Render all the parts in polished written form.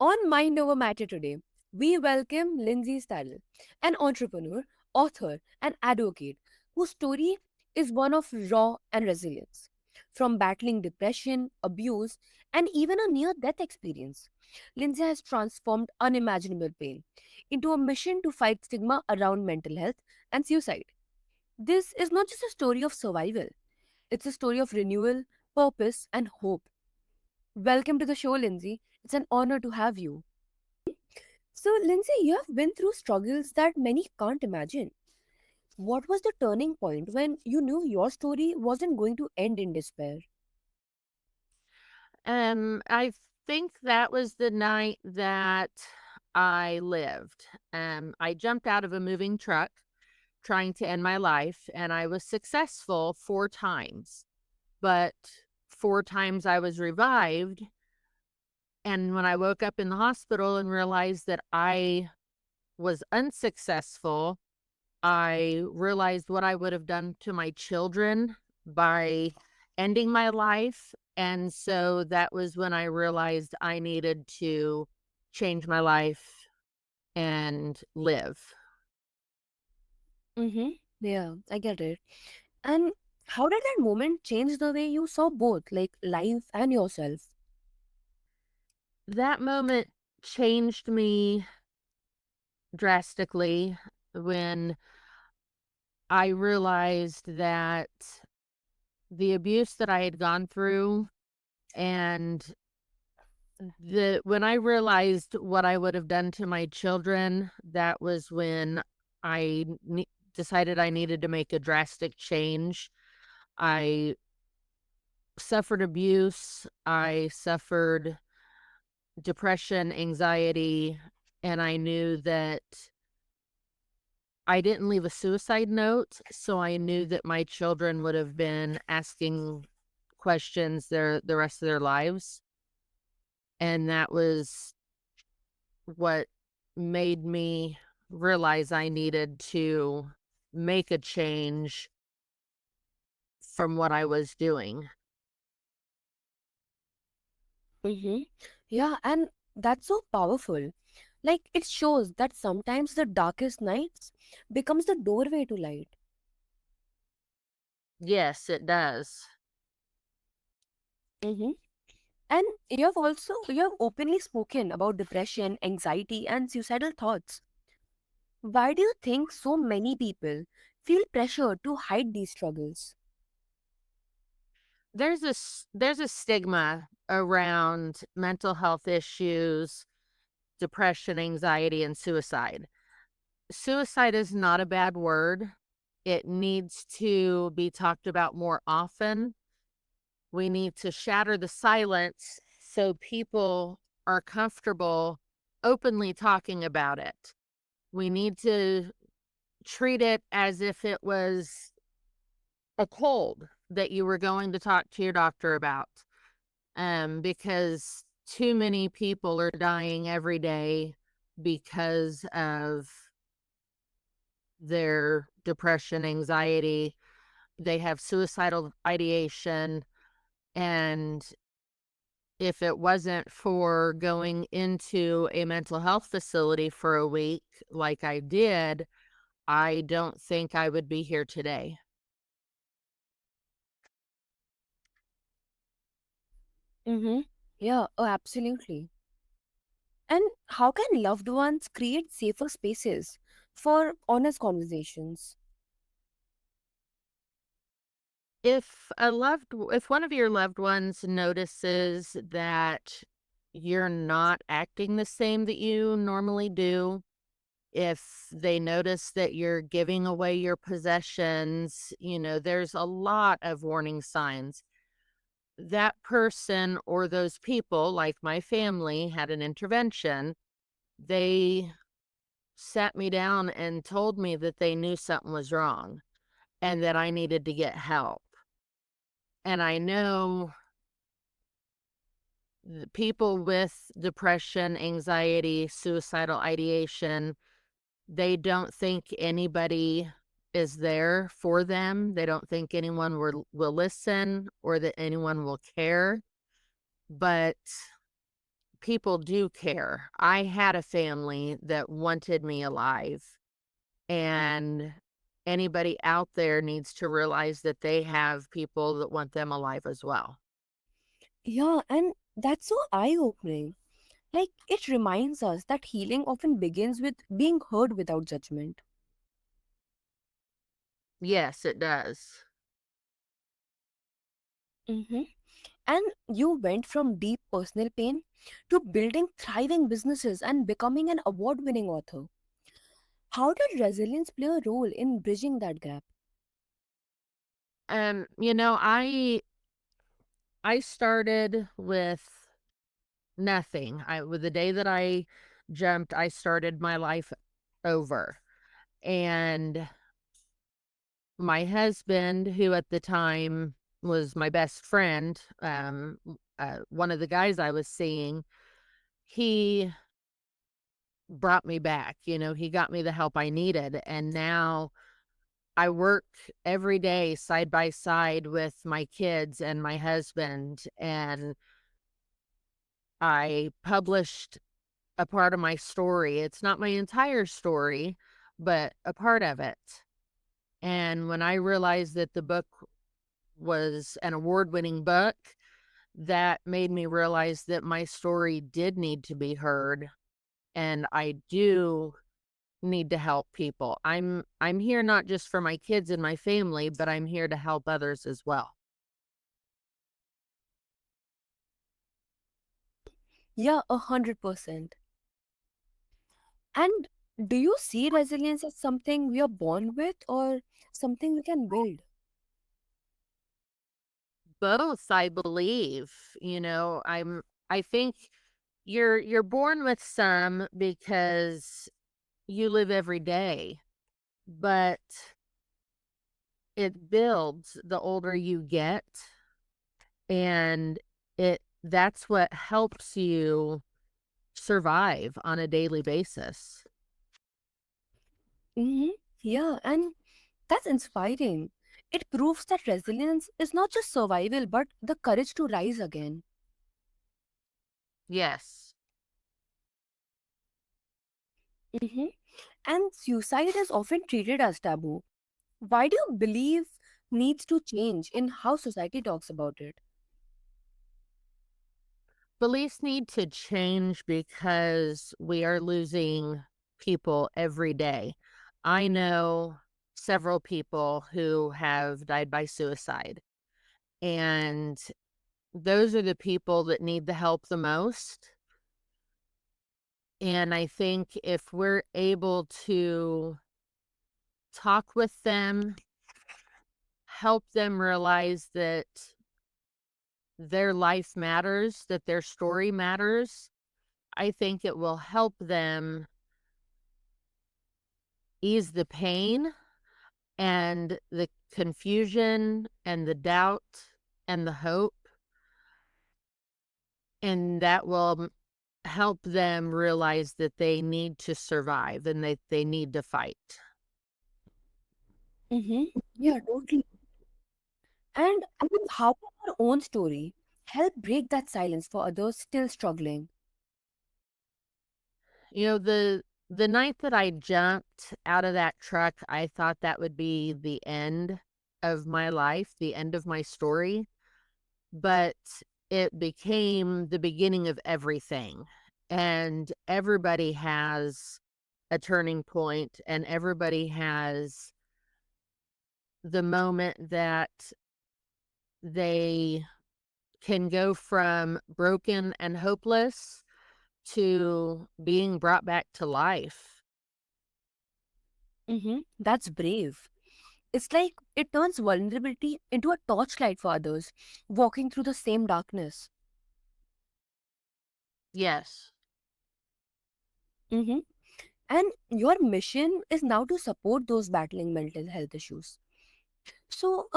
On Mind Over Matter today, we welcome Lindsay Stadel, an entrepreneur, author, and advocate whose story is one of raw and resilience. From battling depression, abuse, and even a near death experience, Lindsay has transformed unimaginable pain into a mission to fight stigma around mental health and suicide. This is not just a story of survival, it's a story of renewal, purpose, and hope. Welcome to the show, Lindsay. It's an honor to have you. So, Lindsay, you have been through struggles that many can't imagine. What was the turning point when you knew your story wasn't going to end in despair? I think that was the night that I lived. I jumped out of a moving truck trying to end my life, and I was successful 4 times. But 4 times I was revived. And when I woke up in the hospital and realized that I was unsuccessful, I realized what I would have done to my children by ending my life. And so that was when I realized I needed to change my life and live. Mm-hmm. Yeah, I get it. And how did that moment change the way you saw both, like life and yourself? That moment changed me drastically when I realized that the abuse that I had gone through and the when I realized what I would have done to my children, that was when I decided I needed to make a drastic change. I suffered abuse, I suffered depression, anxiety, and I knew that I didn't leave a suicide note, so I knew that my children would have been asking questions the rest of their lives, and that was what made me realize I needed to make a change from what I was doing. Mm-hmm. Yeah, and that's so powerful. Like it shows that sometimes the darkest nights becomes the doorway to light. Yes, it does. Mm-hmm. And you have openly spoken about depression, anxiety, and suicidal thoughts. Why do you think so many people feel pressure to hide these struggles? There's a stigma around mental health issues, depression, anxiety, and suicide. Suicide is not a bad word. It needs to be talked about more often. We need to shatter the silence so people are comfortable openly talking about it. We need to treat it as if it was a cold that you were going to talk to your doctor about. Because too many people are dying every day because of their depression, anxiety. They have suicidal ideation. And if it wasn't for going into a mental health facility for a week like I did, I don't think I would be here today. Mm-hmm. Yeah, oh, absolutely. And how can loved ones create safer spaces for honest conversations? If one of your loved ones notices that you're not acting the same that you normally do, if they notice that you're giving away your possessions, there's a lot of warning signs. That person or those people, like my family, had an intervention. They sat me down and told me that they knew something was wrong and that I needed to get help. And I know the people with depression, anxiety, suicidal ideation, they don't think anybody is there for them. They don't think anyone will listen or that anyone will care. But people do care. I had a family that wanted me alive, and anybody out there needs to realize that they have people that want them alive as well. Yeah, and that's so eye opening. Like, it reminds us that healing often begins with being heard without judgment. Yes, it does. Hmm. And you went from deep personal pain to building thriving businesses and becoming an award winning author. How did resilience play a role in bridging that gap? You know, I started with nothing. I with the day that I jumped, I started my life over. And my husband, who at the time was my best friend, one of the guys I was seeing, he brought me back. You know, he got me the help I needed. And now I work every day side by side with my kids and my husband. And I published a part of my story. It's not my entire story, but a part of it. And when I realized that the book was an award winning book, that made me realize that my story did need to be heard, and I do need to help people. I'm here not just for my kids and my family, but I'm here to help others as well. Yeah, 100%. And do you see resilience as something we are born with or something we can build? Both, I believe. I think you're born with some because you live every day, but it builds the older you get, and that's what helps you survive on a daily basis. Hmm. Yeah, and that's inspiring. It proves that resilience is not just survival, but the courage to rise again. Yes. Hmm. And suicide is often treated as taboo. Why do you believe needs to change in how society talks about it? Beliefs need to change because we are losing people every day. I know several people who have died by suicide, and those are the people that need the help the most. And I think if we're able to talk with them, help them realize that their life matters, that their story matters, I think it will help them ease the pain and the confusion and the doubt and the hope. And that will help them realize that they need to survive and that they need to fight. Mm-hmm. Yeah, totally. And how can our own story help break that silence for others still struggling? The night that I jumped out of that truck, I thought that would be the end of my life, the end of my story, but it became the beginning of everything. And everybody has a turning point, and everybody has the moment that they can go from broken and hopeless to being brought back to life. Mm-hmm. That's brave. It's like it turns vulnerability into a torchlight for others walking through the same darkness. Yes. Mm-hmm. And your mission is now to support those battling mental health issues. So,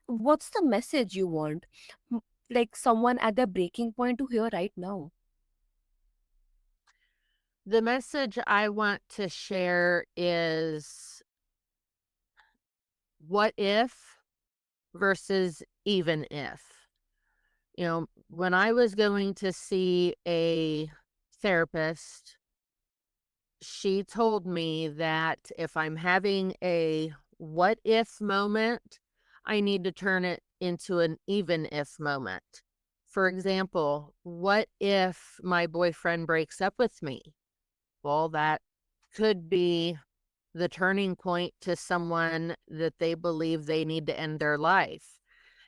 what's the message you want, m- like someone at their breaking point to hear right now? The message I want to share is what if versus even if. When I was going to see a therapist, she told me that if I'm having a what if moment, I need to turn it into an even if moment. For example, what if my boyfriend breaks up with me? Well, that could be the turning point to someone that they believe they need to end their life.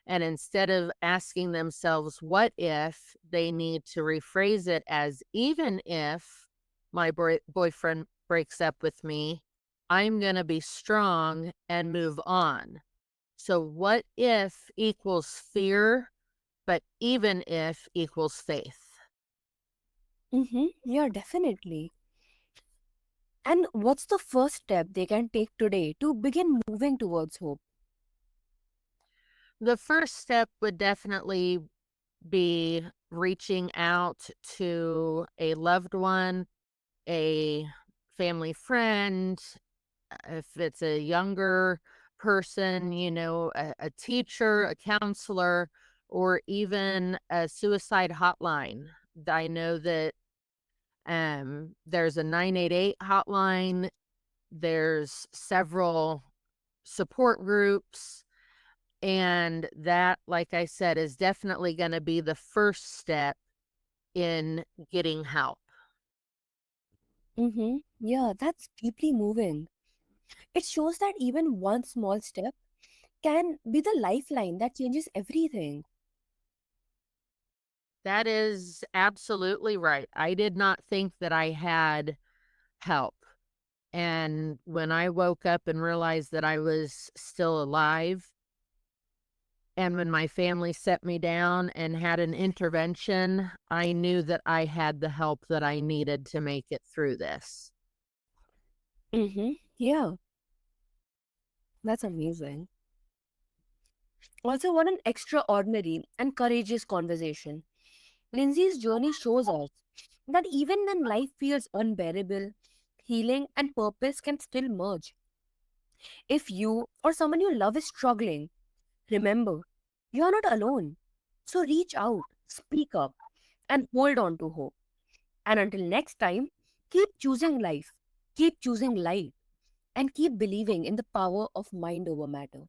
And instead of asking themselves, what if, they need to rephrase it as, even if my boyfriend breaks up with me, I'm going to be strong and move on. So, what if equals fear, but even if equals faith. Mm-hmm. Yeah, definitely. And what's the first step they can take today to begin moving towards hope? The first step would definitely be reaching out to a loved one, a family friend, if it's a younger person, a teacher, a counselor, or even a suicide hotline. I know that there's a 988 hotline, there's several support groups, and that, like I said, is definitely going to be the first step in getting help. Mm-hmm. Yeah, that's deeply moving. It shows that even one small step can be the lifeline that changes everything. That is absolutely right. I did not think that I had help. And when I woke up and realized that I was still alive, and when my family set me down and had an intervention, I knew that I had the help that I needed to make it through this. Mm-hmm. Yeah, that's amazing. Also, what an extraordinary and courageous conversation. Lindsay's journey shows us that even when life feels unbearable, healing and purpose can still merge. If you or someone you love is struggling, remember, you are not alone. So reach out, speak up, and hold on to hope. And until next time, keep choosing life, keep choosing light, and keep believing in the power of mind over matter.